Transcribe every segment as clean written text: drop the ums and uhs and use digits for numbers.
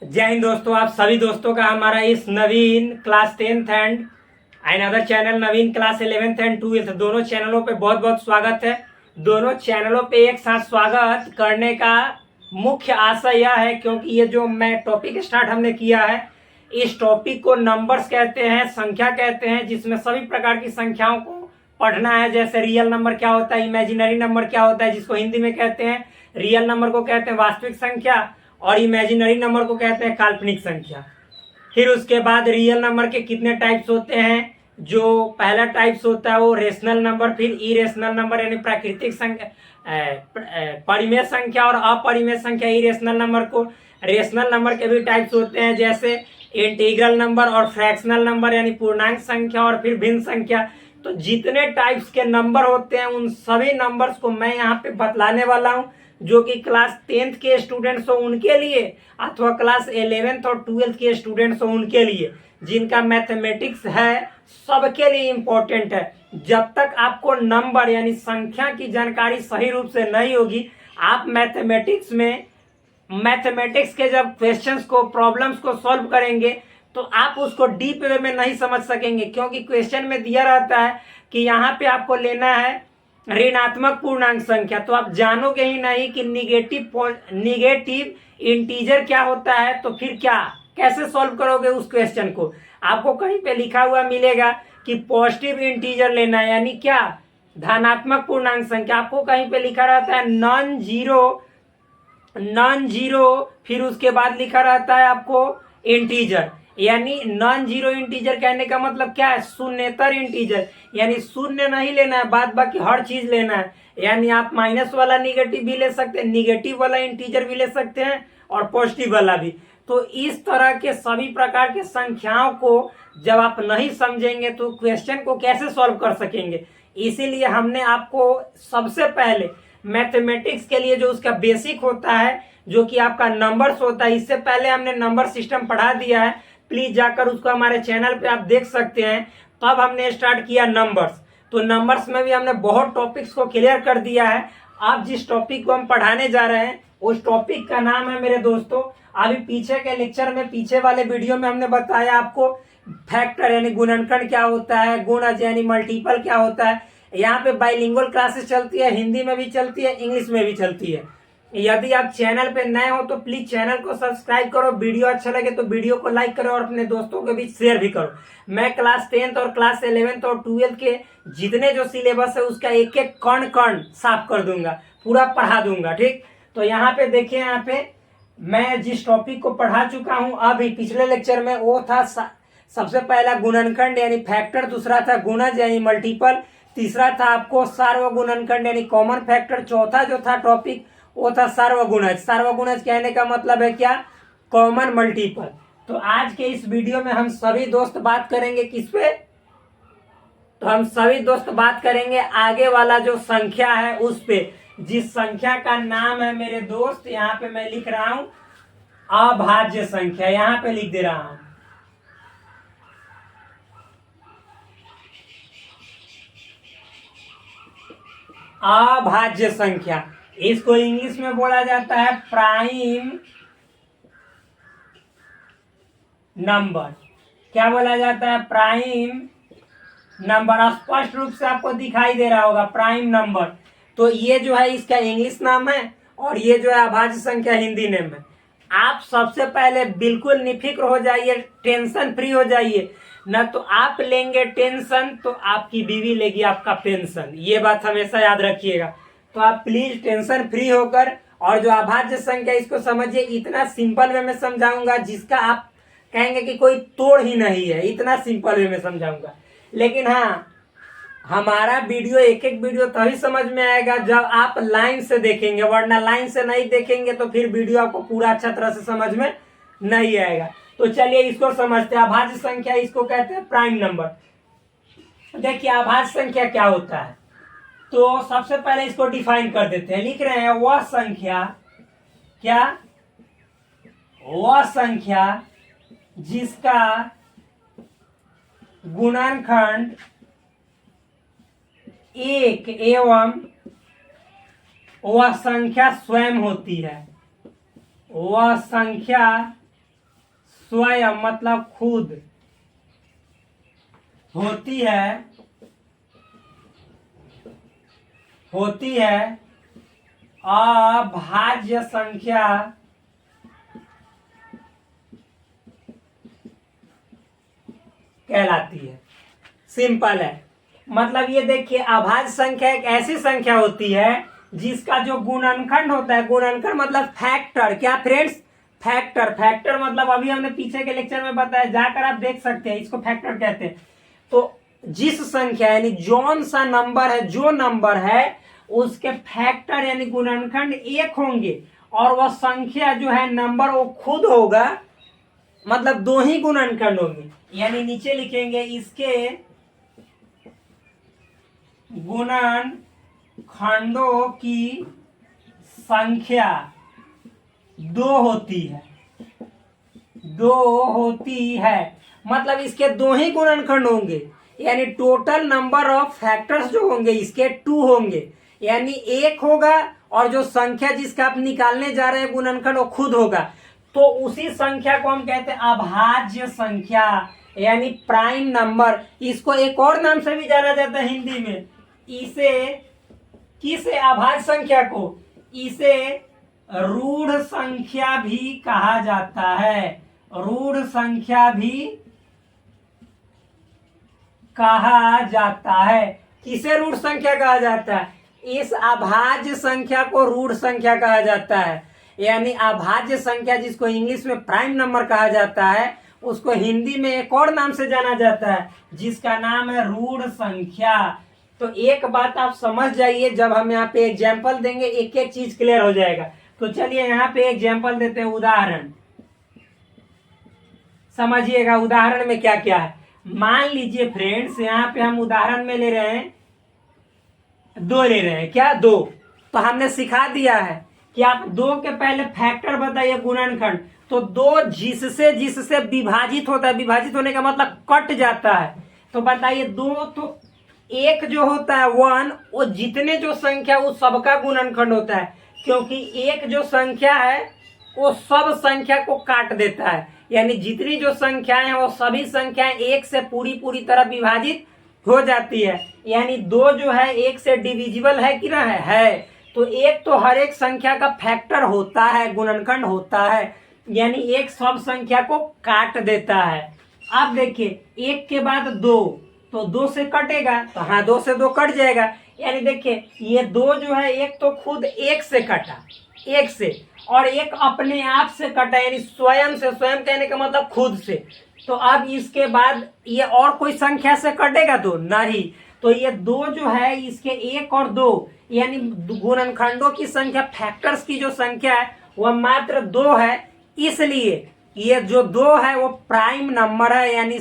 जय हिंद दोस्तों। आप सभी दोस्तों का हमारा इस Naveen class 10th and other channel Naveen class 11th and 12th दोनों चैनलों पे बहुत बहुत स्वागत है। दोनों चैनलों पे एक साथ स्वागत करने का मुख्य आशय यह है क्योंकि ये जो मैं टॉपिक स्टार्ट हमने किया है, इस टॉपिक को नंबर्स कहते हैं, संख्या कहते हैं, जिसमें सभी प्रकार की संख्याओं को पढ़ना है। जैसे रियल नंबर क्या होता है, इमेजिनरी नंबर क्या होता है, जिसको हिंदी में कहते हैं रियल नंबर को कहते हैं वास्तविक संख्या, और इमेजिनरी नंबर को कहते हैं काल्पनिक संख्या। फिर उसके बाद रियल नंबर के कितने टाइप्स होते हैं। जो पहला टाइप्स होता है वो रेशनल नंबर, फिर इरेशनल नंबर यानी प्राकृतिक संख्या, परिमेय संख्या और अपरिमेय संख्या। इरेशनल नंबर को रेशनल नंबर के भी टाइप्स होते हैं, जैसे इंटीग्रल नंबर और फ्रैक्शनल नंबर यानी पूर्णांक संख्या और फिर भिन्न संख्या। तो जितने टाइप्स के नंबर होते हैं उन सभी नंबर्स को मैं यहाँ पे बतलाने वाला हूँ, जो कि क्लास 10th के स्टूडेंट्स हो उनके लिए अथवा क्लास 11th और 12th के स्टूडेंट्स हो उनके लिए, जिनका मैथमेटिक्स है सबके लिए इम्पोर्टेंट है। जब तक आपको नंबर यानी संख्या की जानकारी सही रूप से नहीं होगी, आप मैथमेटिक्स के जब क्वेश्चंस को, प्रॉब्लम्स को सॉल्व करेंगे तो आप उसको डीप वे में नहीं समझ सकेंगे, क्योंकि क्वेश्चन में दिया रहता है कि यहाँ पे आपको लेना है ऋणात्मक पूर्णांक संख्या। तो आप जानोगे ही नहीं कि निगेटिव इंटीजर क्या होता है, तो फिर क्या कैसे सॉल्व करोगे उस क्वेश्चन को। आपको कहीं पे लिखा हुआ मिलेगा कि पॉजिटिव इंटीजर लेना है, यानी क्या, धनात्मक पूर्णांक संख्या। आपको कहीं पे लिखा रहता है नॉन जीरो, फिर उसके बाद लिखा रहता है आपको इंटीजर, यानी नॉन जीरो इंटीजर कहने का मतलब क्या है, शून्येतर इंटीजर, यानी शून्य नहीं लेना है, बाद बाकी हर चीज लेना है। यानी आप माइनस वाला निगेटिव भी ले सकते हैं, निगेटिव वाला इंटीजर भी ले सकते हैं और पॉजिटिव वाला भी। तो इस तरह के सभी प्रकार के संख्याओं को जब आप नहीं समझेंगे तो क्वेश्चन को कैसे सॉल्व कर सकेंगे। इसीलिए हमने आपको सबसे पहले मैथमेटिक्स के लिए जो उसका बेसिक होता है, जो कि आपका नंबर्स होता है, इससे पहले हमने नंबर सिस्टम पढ़ा दिया है। प्लीज जाकर उसको हमारे चैनल पे आप देख सकते हैं। तब हमने स्टार्ट किया नंबर्स। तो नंबर्स में भी हमने बहुत टॉपिक्स को क्लियर कर दिया है। अब जिस टॉपिक को हम पढ़ाने जा रहे हैं उस टॉपिक का नाम है मेरे दोस्तों, अभी पीछे के लेक्चर में, पीछे वाले वीडियो में हमने बताया आपको फैक्टर यानी गुणनखंड क्या होता है, गुणज यानी मल्टीपल क्या होता है। यहाँ पे बाइलिंगुअल क्लासेस चलती है, हिंदी में भी चलती है, इंग्लिश में भी चलती है। यदि आप चैनल पे नए हो तो प्लीज चैनल को सब्सक्राइब करो, वीडियो अच्छा लगे तो वीडियो को लाइक करो और अपने दोस्तों के बीच शेयर भी करो। मैं क्लास 10th और क्लास 11th और 12th के जितने जो सिलेबस है उसका एक एक कण कण साफ कर दूंगा, पूरा पढ़ा दूंगा, ठीक। तो यहाँ पे देखिए, यहाँ पे मैं जिस टॉपिक को पढ़ा चुका हूँ अभी पिछले लेक्चर में, वो था सबसे पहला गुणनखंड यानी फैक्टर, दूसरा था गुणज यानी मल्टीपल, तीसरा था आपको सार्वगुणनखंड यानी कॉमन फैक्टर, चौथा जो था टॉपिक वो था सार्वगुणज। सार्वगुणज कहने का मतलब है क्या, कॉमन मल्टीपल। तो आज के इस वीडियो में हम सभी दोस्त बात करेंगे किस पे, तो हम सभी दोस्त बात करेंगे आगे वाला जो संख्या है उस पे, जिस संख्या का नाम है मेरे दोस्त, यहाँ पे मैं लिख रहा हूं अभाज्य संख्या, यहाँ पे लिख दे रहा हूं अभाज्य संख्या। इसको इंग्लिश में बोला जाता है प्राइम नंबर। क्या बोला जाता है, प्राइम नंबर। स्पष्ट रूप से आपको दिखाई दे रहा होगा प्राइम नंबर। तो ये जो है इसका इंग्लिश नाम है और ये जो है अभाज्य संख्या हिंदी नेम है। आप सबसे पहले बिल्कुल निफिक्र हो जाइए, टेंशन फ्री हो जाइए, न तो आप लेंगे टेंशन तो आपकी बीवी लेगी आपका पेंशन, ये बात हमेशा याद रखिएगा। तो आप प्लीज टेंशन फ्री होकर, और जो अभाज्य संख्या इसको समझिए, इतना सिंपल वे में समझाऊंगा जिसका आप कहेंगे कि कोई तोड़ ही नहीं है, इतना सिंपल वे में समझाऊंगा। लेकिन हाँ, हमारा वीडियो एक एक वीडियो तभी समझ में आएगा जब आप लाइन से देखेंगे, वरना लाइन से नहीं देखेंगे तो फिर वीडियो आपको पूरा अच्छा तरह से समझ में नहीं आएगा। तो चलिए इसको समझते हैं। अभाज्य संख्या इसको कहते हैं प्राइम नंबर। देखिए अभाज्य संख्या क्या होता है, तो सबसे पहले इसको डिफाइन कर देते हैं। लिख रहे हैं वह संख्या, क्या, वह संख्या जिसका गुणनखंड एक एवं वह संख्या स्वयं होती है, वह संख्या स्वयं मतलब खुद होती है अभाज्य संख्या कहलाती है। सिंपल है। मतलब ये देखिए, अभाज्य संख्या एक ऐसी संख्या होती है जिसका जो गुणनखंड होता है, गुणनखंड मतलब फैक्टर, क्या फ्रेंड्स, फैक्टर। फैक्टर मतलब अभी हमने पीछे के लेक्चर में बताया, जाकर आप देख सकते हैं, इसको फैक्टर कहते हैं। तो जिस संख्या यानी जौन सा नंबर है, जो नंबर है उसके फैक्टर यानी गुणनखंड एक होंगे, और वह संख्या जो है नंबर वो खुद होगा, मतलब दो ही गुणनखंड होंगे। यानी नीचे लिखेंगे इसके गुणनखंडों की संख्या दो होती है, मतलब इसके दो ही गुणनखंड होंगे, यानी टोटल नंबर ऑफ फैक्टर्स जो होंगे इसके 2 होंगे, यानी एक होगा और जो संख्या जिसका आप निकालने जा रहे हैं गुणनखंड वो खुद होगा। तो उसी संख्या को हम कहते हैं अभाज्य संख्या यानी प्राइम नंबर। इसको एक और नाम से भी जाना जाता है हिंदी में, किसे अभाज्य संख्या को, इसे रूढ़ संख्या भी कहा जाता है। रूढ़ संख्या भी कहा जाता है। किसे रूढ़ संख्या कहा जाता है? इस अभाज्य संख्या को रूढ़ संख्या कहा जाता है। यानी अभाज्य संख्या जिसको इंग्लिश में प्राइम नंबर कहा जाता है, उसको हिंदी में एक और नाम से जाना जाता है जिसका नाम है रूढ़ संख्या। तो एक बात आप समझ जाइए, जब हम यहाँ पे एग्जाम्पल देंगे एक एक चीज क्लियर हो जाएगा। तो चलिए यहाँ पे एग्जाम्पल देते हैं, उदाहरण समझिएगा। उदाहरण में क्या क्या है, मान लीजिए फ्रेंड्स, यहाँ पे हम उदाहरण में ले रहे हैं 2 ले रहे हैं, क्या 2। तो हमने सिखा दिया है कि आप 2 के पहले फैक्टर बताइए, गुणनखंड। तो 2 जिससे विभाजित होता है, विभाजित होने का मतलब कट जाता है। तो बताइए 2, तो 1 जो होता है 1, वो जितने जो संख्या उस सबका गुणनखंड होता है, क्योंकि 1 जो संख्या है वो सब संख्या को काट देता है। यानी जितनी जो संख्याएं हैं वो सभी संख्याएं 1 से पूरी तरह विभाजित हो जाती है। यानी 2 जो है 1 से डिविजिबल है कि ना है। तो 1 तो हर एक संख्या का फैक्टर होता है, गुणनखंड होता है, यानी 1 सब संख्या को काट देता है। अब देखिए 1 के बाद 2, तो 2 से कटेगा, तो हाँ 2 से 2 कट जाएगा। यानी देखिए ये 2 जो है, एक तो खुद 1 से कटा, 1 से, और एक अपने आप से कटा, यानी स्वयं से। स्वयं कहने का मतलब खुद से। तो अब इसके बाद ये और कोई संख्या से कटेगा तो नहीं। तो ये 2 जो है, इसके 1 और 2 यानी गुणनखंडों की संख्या, फैक्टर्स की जो संख्या है वह मात्र 2 है। इसलिए ये जो 2 है वो प्राइम नंबर है, यानी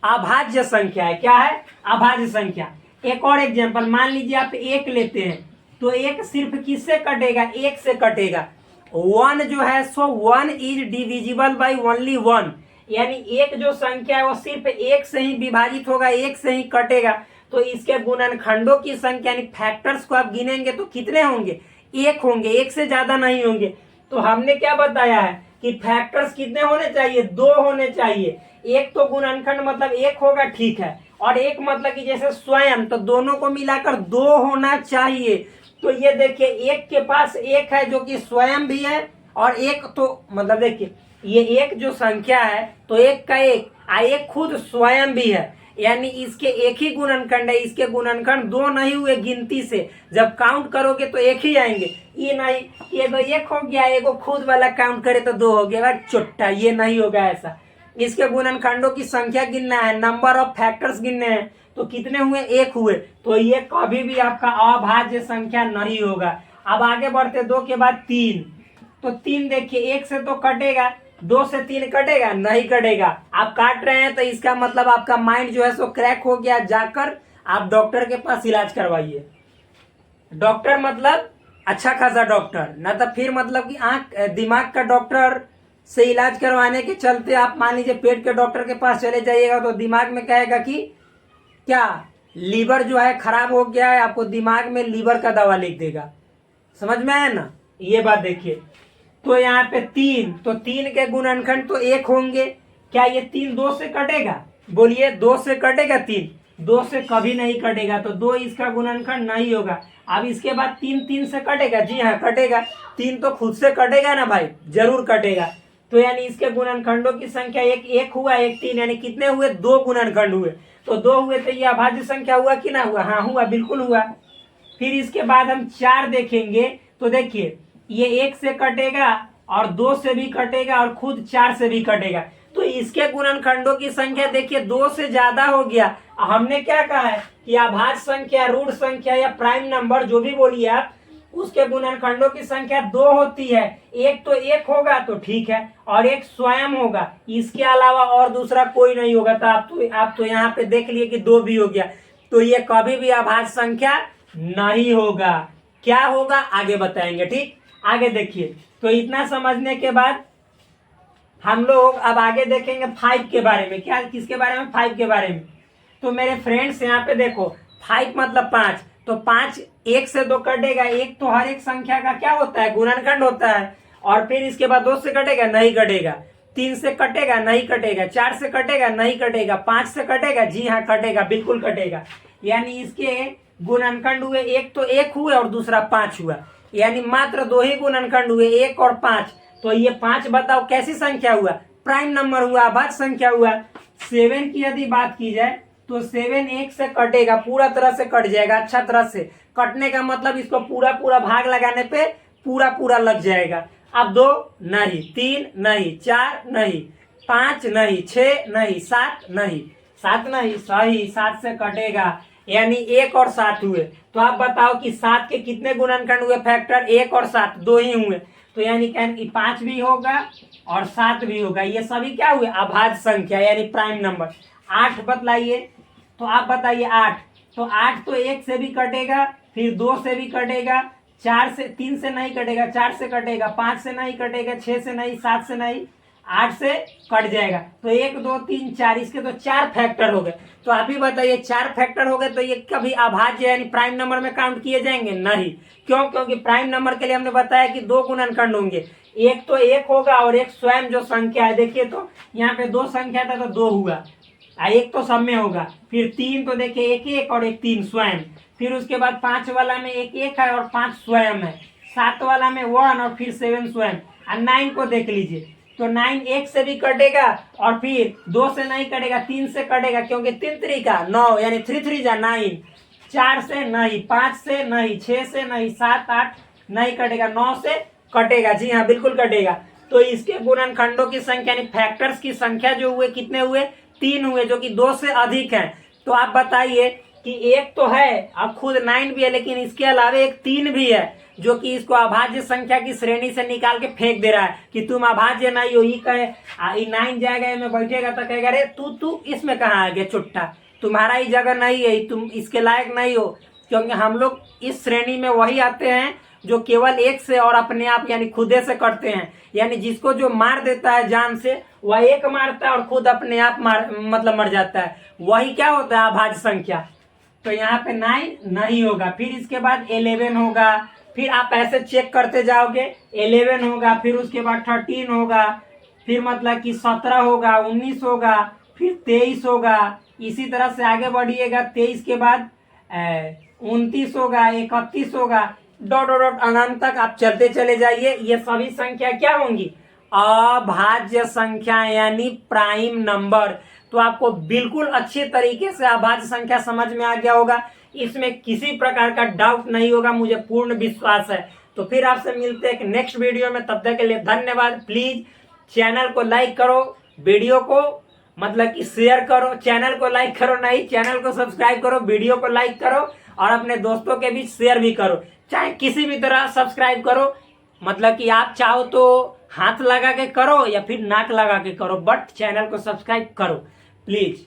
अभाज्य संख्या है। क्या है? अभाज्य संख्या। एक और एग्जांपल, मान लीजिए आप 1 लेते हैं, तो 1 सिर्फ किससे कटेगा? 1 से कटेगा। 1 जो है, सो 1 इज डिविजिबल बाई ओनली 1, यानी 1 जो संख्या है वो सिर्फ 1 से ही विभाजित होगा, 1 से ही कटेगा। तो इसके गुणनखंडों की संख्या यानी फैक्टर्स को आप गिनेंगे तो कितने होंगे? 1 होंगे, 1 से ज्यादा नहीं होंगे। तो हमने क्या बताया है कि फैक्टर्स कितने होने चाहिए? 2 होने चाहिए। 1 तो गुणनखंड मतलब 1 होगा, ठीक है, और 1 मतलब कि जैसे स्वयं, तो दोनों को मिलाकर 2 होना चाहिए। तो ये देखिए 1 के पास 1 है जो कि स्वयं भी है, और 1 तो मतलब देखिए ये 1 जो संख्या है तो 1 का 1 खुद स्वयं भी है, यानी इसके 1 ही गुणनखंड है। इसके गुणनखंड 2 नहीं हुए गिनती से, जब काउंट करोगे तो 1 ही आएंगे। ये नहीं, ये तो 1 हो गया, एगो खुद वाला काउंट करे तो 2 हो गया, चुट्टा, ये नहीं होगा ऐसा। इसके गुणनखंडों की संख्या गिनना है, नंबर ऑफ फैक्टर्स गिनने हैं, तो कितने हुए? 1 हुए। तो ये कभी भी आपका अभाज्य संख्या नहीं होगा। अब आगे बढ़ते, 2 के बाद 3, तो 3 देखिए 1 से तो कटेगा, 2 से 3 कटेगा? नहीं कटेगा। आप काट रहे हैं तो इसका मतलब आपका माइंड जो है सो क्रैक हो गया। जाकर आप डॉक्टर के पास इलाज करवाइए। डॉक्टर मतलब अच्छा खासा डॉक्टर, ना तो फिर मतलब कि आंख दिमाग का डॉक्टर से इलाज करवाने के चलते आप मान लीजिए पेट के डॉक्टर के पास चले जाइएगा, तो दिमाग में कहेगा कि क्या लीवर जो है खराब हो गया है, आपको दिमाग में लीवर का दवा लिख देगा। समझ में आया ना? ये बात देखिए। तो यहाँ पे 3, तो 3 के गुणनखंड तो 1 होंगे। क्या ये 3 2 से कटेगा? बोलिए 2 से कटेगा? 3 2 से कभी नहीं कटेगा, तो 2 इसका गुणनखंड नहीं होगा। अब इसके बाद 3 3 से कटेगा? जी हाँ कटेगा। 3 तो खुद से कटेगा ना भाई, जरूर कटेगा। तो यानी इसके गुणनखंडों की संख्या एक हुआ, एक 3, यानी कितने हुए? 2 गुणनखंड हुए। तो 2 हुए तो ये अभाज्य संख्या हुआ कि ना हुआ? हाँ हुआ, बिल्कुल हुआ। फिर इसके बाद हम 4 देखेंगे, तो देखिए ये 1 से कटेगा और 2 से भी कटेगा और खुद 4 से भी कटेगा। तो इसके गुणनखंडों की संख्या देखिए 2 से ज्यादा हो गया। हमने क्या कहा है कि अभाज्य संख्या, ऋण संख्या या प्राइम नंबर जो भी बोलिए आप, उसके गुणनखंडों की संख्या 2 होती है। एक तो 1 होगा तो ठीक है, और एक स्वयं होगा, इसके अलावा और दूसरा कोई नहीं होगा। तो आप तो यहाँ पे देख लिए कि 2 भी हो गया, तो ये कभी भी अभाज्य संख्या नहीं होगा। क्या होगा आगे बताएंगे, ठीक। आगे देखिए, तो इतना समझने के बाद हम लोग अब आगे देखेंगे 5 के बारे में। क्या, किसके बारे में? 5 के बारे में। तो मेरे फ्रेंड्स यहाँ पे देखो, 5 मतलब 5, तो 5 1 से 2 कटेगा। 1 तो हर एक संख्या का क्या होता है? गुणनखंड होता है। और फिर इसके बाद 2 से कटेगा? नहीं कटेगा। 3 से कटेगा? नहीं कटेगा। 4 से कटेगा? नहीं कटेगा। 5 से कटेगा? जी हाँ कटेगा, बिल्कुल कटेगा। यानी इसके गुणनखंड हुए, एक तो 1 हुए और दूसरा 5 हुआ, यानी मात्र 2 ही गुणनखंड हुए, 1 और 5। तो ये 5 बताओ कैसी संख्या हुआ? प्राइम नंबर हुआ, अभाज्य संख्या हुआ। 7 की यदि बात की जाए तो 7 1 से कटेगा, पूरा तरह से कट जाएगा। अच्छा तरह से कटने का मतलब इसको पूरा पूरा भाग लगाने पे पूरा पूरा लग जाएगा। अब 2 नहीं, 3 नहीं, 4 नहीं, 5 नहीं, 6 नहीं, 7 नहीं, 7 नहीं, सही 7 से कटेगा, यानी 1 और 7 हुए। तो आप बताओ कि 7 के कितने गुणनखंड हुए? फैक्टर 1 और 7 2 ही हुए। तो यानी 5 भी होगा और 7 भी होगा, ये सभी क्या हुए? अभाज्य संख्या यानी प्राइम नंबर। 8 बतलाइए, तो आप बताइए 8। तो 8 तो 1 से भी कटेगा, फिर 2 से भी कटेगा, 3 से नहीं कटेगा, 4 से कटेगा, 5 से नहीं कटेगा, 6 से नहीं, 7 से नहीं, 8 से कट जाएगा। तो 1 2 3 4, इसके तो 4 फैक्टर हो गए। तो आप ही बताइए 4 फैक्टर हो गए तो ये कभी अभाज्य यानी प्राइम नंबर में काउंट किए जाएंगे? नहीं। क्यों? क्योंकि प्राइम नंबर के लिए हमने बताया कि 2 गुणनखंड होंगे, एक तो 1 होगा और एक स्वयं जो संख्या है। देखिए तो यहाँ पे 2 संख्या था तो 2 हुआ, एक तो सब में होगा। फिर 3 तो देखिए 1 1 और 1 3 स्वयं। फिर उसके बाद 5 वाला में 1 1 है और 5 स्वयं है। 7 वाला में 1 और फिर 7 स्वयं। और 9 को देख लीजिए, तो 9 1 से भी कटेगा और फिर 2 से नहीं कटेगा, 3 से कटेगा, क्योंकि 3 3 का 9 यानी 3 3 जा 9। 4 से नहीं, 5 से नहीं, 6 से नहीं, 7 8 नहीं कटेगा, 9 से कटेगा। जी हाँ बिल्कुल कटेगा। तो इसके गुणनखंडों की संख्या यानी फैक्टर्स की संख्या जो हुए कितने हुए? 3 हुए, जो कि 2 से अधिक है। तो आप बताइए कि एक तो है अब खुद 9 भी है, लेकिन इसके अलावा एक 3 भी है जो कि इसको अभाज्य संख्या की श्रेणी से निकाल के फेंक दे रहा है कि तुम अभाज्य नहीं हो। ये कहे 9 जाएगा में बैठेगा तो कहेगा अरे तू इसमें कहाँ आ गया चुट्टा, तुम्हारा ही जगह नहीं है, तुम इसके लायक नहीं हो। क्योंकि हम लोग इस श्रेणी में वही आते हैं जो केवल 1 से और अपने आप यानी खुदे से करते हैं। यानी जिसको जो मार देता है जान से, वह 1 मारता है और खुद अपने आप मर जाता है, वही क्या होता है? अभाज्य संख्या। तो यहाँ पे 9 नहीं होगा। फिर इसके बाद 11 होगा, फिर आप ऐसे चेक करते जाओगे, 11 होगा, फिर उसके बाद 13 होगा, फिर मतलब कि 17 होगा, 19 होगा, फिर 23 होगा। इसी तरह से आगे बढ़िएगा, 23 के बाद 29 होगा, 31 होगा, डॉट डॉट डॉट अनंत तक आप चलते चले जाइए। ये सभी संख्या क्या होंगी? अभाज्य संख्या यानी प्राइम नंबर। तो आपको बिल्कुल अच्छे तरीके से अभाज्य संख्या समझ में आ गया होगा, इसमें किसी प्रकार का डाउट नहीं होगा, मुझे पूर्ण विश्वास है। तो फिर आपसे मिलते हैं नेक्स्ट वीडियो में, तब तक के लिए धन्यवाद। प्लीज चैनल को लाइक करो, वीडियो को मतलब कि शेयर करो, चैनल को लाइक करो नहीं, चैनल को सब्सक्राइब करो, वीडियो को लाइक करो और अपने दोस्तों के बीच शेयर भी करो। चाहे किसी भी तरह सब्सक्राइब करो, मतलब कि आप चाहो तो हाथ लगा के करो या फिर नाक लगा के करो, बट चैनल को सब्सक्राइब करो प्लीज।